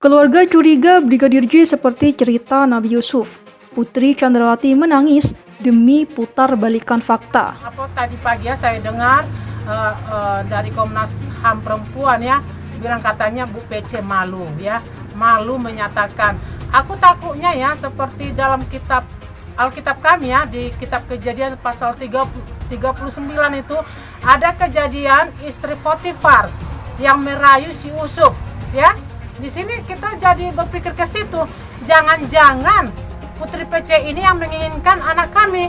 Keluarga curiga Brigadir J seperti cerita Nabi Yusuf. Putri Chandrawati menangis demi putar balikan fakta. Tadi pagi saya dengar dari Komnas HAM Perempuan bilang katanya Bu PC malu malu menyatakan. Aku takutnya seperti dalam kitab Alkitab kami di kitab Kejadian pasal 39 itu ada kejadian istri Potifar yang merayu si Yusuf Di sini kita jadi berpikir ke situ, jangan-jangan Putri PC ini yang menginginkan anak kami,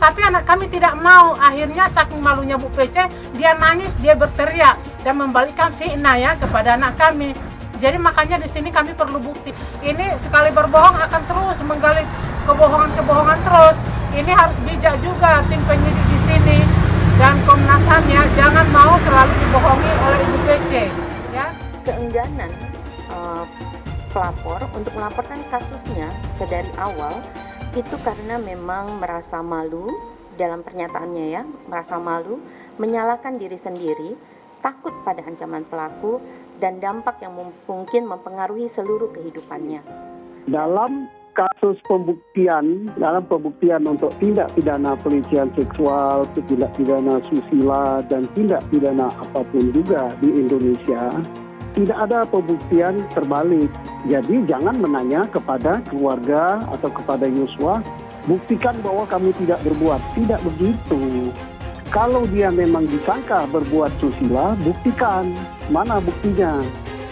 tapi anak kami tidak mau. Akhirnya saking malunya Bu PC, dia nangis, dia berteriak dan membalikkan fitnah kepada anak kami. Jadi makanya di sini kami perlu bukti. Ini sekali berbohong akan terus menggali kebohongan terus. Ini harus bijak juga tim penyidik di sini dan Komnas HAM jangan mau selalu dibohongi oleh Ibu PC Keengganan pelapor untuk melaporkan kasusnya dari awal itu karena memang merasa malu dalam pernyataannya merasa malu, menyalahkan diri sendiri, takut pada ancaman pelaku dan dampak yang mungkin mempengaruhi seluruh kehidupannya. Dalam kasus pembuktian untuk tindak pidana pelecehan seksual, tindak pidana susila dan tindak pidana apapun juga di Indonesia, tidak ada pembuktian terbalik. Jadi jangan menanya kepada keluarga atau kepada Yosua, buktikan bahwa kami tidak berbuat. Tidak begitu. Kalau dia memang disangka berbuat susila, buktikan. Mana buktinya?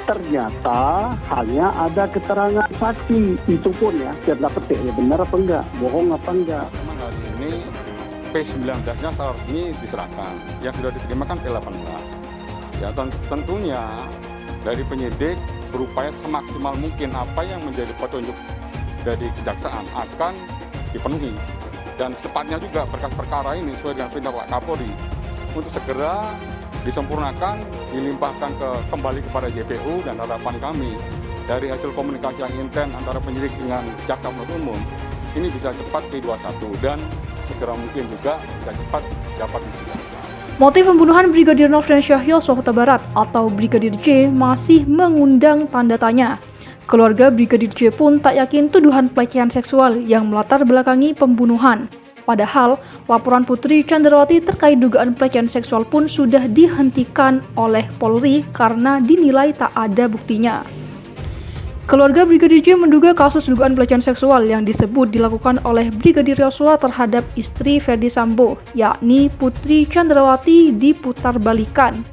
Ternyata hanya ada keterangan saksi. Itu pun tidak petik benar apa enggak, bohong apa enggak. Memang hari ini P19-nya secara resmi diserahkan. Yang sudah diterima kan P18. Tentunya dari penyidik berupaya semaksimal mungkin apa yang menjadi petunjuk dari kejaksaan akan dipenuhi. Dan secepatnya juga berkas perkara ini sesuai dengan perintah Pak Kapolri untuk segera disempurnakan, dilimpahkan kembali kepada JPU, dan harapan kami dari hasil komunikasi yang intens antara penyidik dengan jaksa penuntut umum ini bisa cepat P21 dan segera mungkin juga bisa cepat dapat disidangkan. Motif pembunuhan Brigadir Nofriansyah Yosua Huta Barat atau Brigadir J masih mengundang tanda tanya. Keluarga Brigadir J pun tak yakin tuduhan pelecehan seksual yang melatar belakangi pembunuhan. Padahal, laporan Putri Chandrawati terkait dugaan pelecehan seksual pun sudah dihentikan oleh Polri karena dinilai tak ada buktinya. Keluarga Brigadir J menduga kasus dugaan pelecehan seksual yang disebut dilakukan oleh Brigadir Yosua terhadap istri Ferdy Sambo, yakni Putri Chandrawati, diputarbalikan.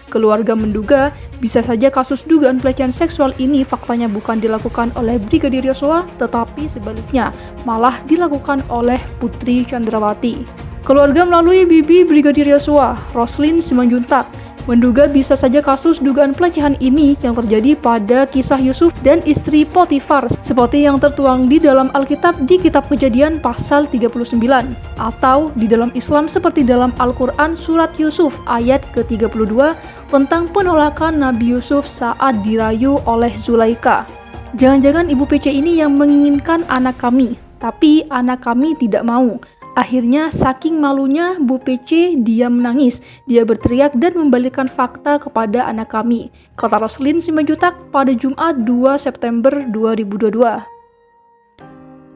Keluarga menduga bisa saja kasus dugaan pelecehan seksual ini faktanya bukan dilakukan oleh Brigadir Yosua, tetapi sebaliknya malah dilakukan oleh Putri Chandrawati. Keluarga melalui bibi Brigadir Yosua, Roslin Simanjuntak, menduga bisa saja kasus dugaan pelecehan ini yang terjadi pada kisah Yusuf dan istri Potifar seperti yang tertuang di dalam Alkitab di Kitab Kejadian pasal 39 atau di dalam Islam seperti dalam Al-Quran surat Yusuf ayat ke-32 tentang penolakan Nabi Yusuf saat dirayu oleh Zulaika. Jangan-jangan Ibu PC ini yang menginginkan anak kami, tapi anak kami tidak mau. Akhirnya saking malunya Bu PC dia menangis, dia berteriak dan membalikkan fakta kepada anak kami, kata Roslin Simanjuntak pada Jumat 2 September 2022.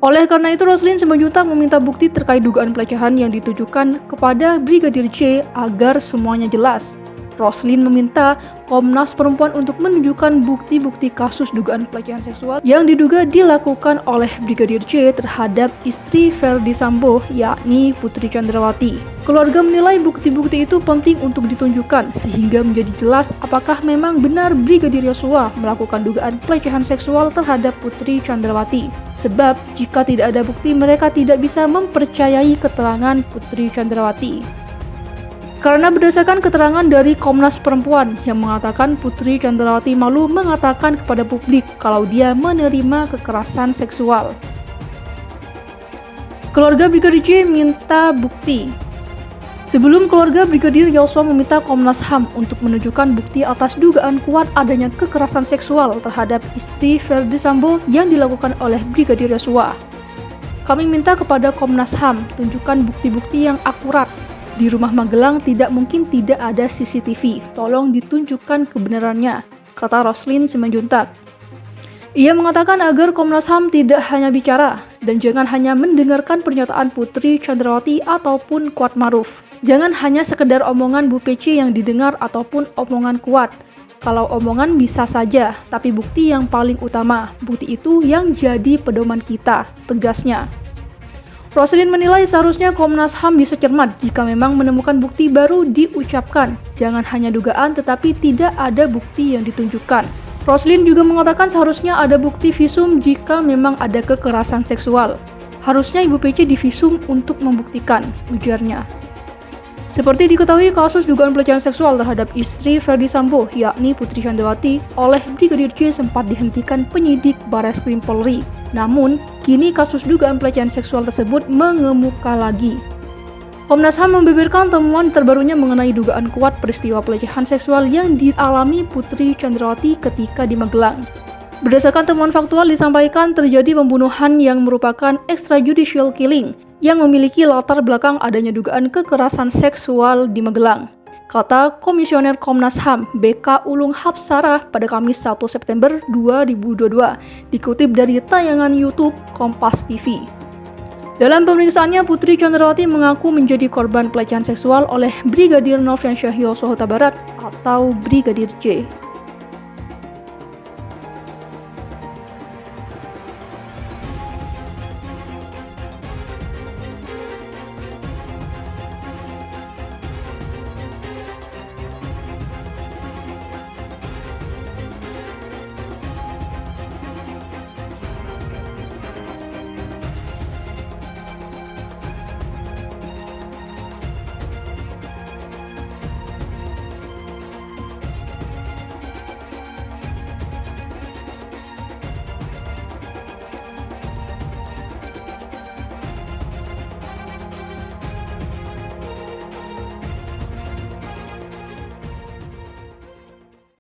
Oleh karena itu Roslin Simanjuntak meminta bukti terkait dugaan pelecehan yang ditujukan kepada Brigadir J agar semuanya jelas. Roslin meminta Komnas Perempuan untuk menunjukkan bukti-bukti kasus dugaan pelecehan seksual yang diduga dilakukan oleh Brigadir J terhadap istri Ferdy Sambo, yakni Putri Chandrawati. Keluarga menilai bukti-bukti itu penting untuk ditunjukkan sehingga menjadi jelas apakah memang benar Brigadir Yosua melakukan dugaan pelecehan seksual terhadap Putri Chandrawati. Sebab jika tidak ada bukti mereka tidak bisa mempercayai keterangan Putri Chandrawati. Karena berdasarkan keterangan dari Komnas Perempuan yang mengatakan Putri Chandrawati malu mengatakan kepada publik kalau dia menerima kekerasan seksual. Keluarga Brigadir J minta bukti. Sebelum keluarga Brigadir Yosua meminta Komnas HAM untuk menunjukkan bukti atas dugaan kuat adanya kekerasan seksual terhadap istri Ferdy Sambo yang dilakukan oleh Brigadir Yosua. Kami minta kepada Komnas HAM tunjukkan bukti-bukti yang akurat. Di rumah Magelang tidak mungkin tidak ada CCTV, tolong ditunjukkan kebenarannya, kata Roslin Simanjuntak. Ia mengatakan agar Komnas HAM tidak hanya bicara dan jangan hanya mendengarkan pernyataan Putri Chandrawati ataupun Kuatmaruf. Jangan hanya sekedar omongan Bu Pece yang didengar ataupun omongan Kuat. Kalau omongan bisa saja, tapi bukti yang paling utama, bukti itu yang jadi pedoman kita, tegasnya. Roslin menilai seharusnya Komnas HAM bisa cermat jika memang menemukan bukti baru diucapkan. Jangan hanya dugaan tetapi tidak ada bukti yang ditunjukkan. Roslin juga mengatakan seharusnya ada bukti visum jika memang ada kekerasan seksual. Harusnya Ibu Pece divisum untuk membuktikan, ujarnya. Seperti diketahui, kasus dugaan pelecehan seksual terhadap istri Ferdy Sambo, yakni Putri Chandrawati, oleh Brigadir J sempat dihentikan penyidik Barreskrim Polri. Namun, kini kasus dugaan pelecehan seksual tersebut mengemuka lagi. Komnas HAM membeberkan temuan terbarunya mengenai dugaan kuat peristiwa pelecehan seksual yang dialami Putri Chandrawati ketika di Magelang. Berdasarkan temuan faktual disampaikan terjadi pembunuhan yang merupakan extrajudicial killing yang memiliki latar belakang adanya dugaan kekerasan seksual di Magelang, kata Komisioner Komnas HAM BK Ulung Hapsarah pada Kamis 1 September 2022, dikutip dari tayangan YouTube Kompas TV. Dalam pemeriksaannya, Putri Chandrawati mengaku menjadi korban pelecehan seksual oleh Brigadir Nofriansyah Yosua Huta Barat atau Brigadir J.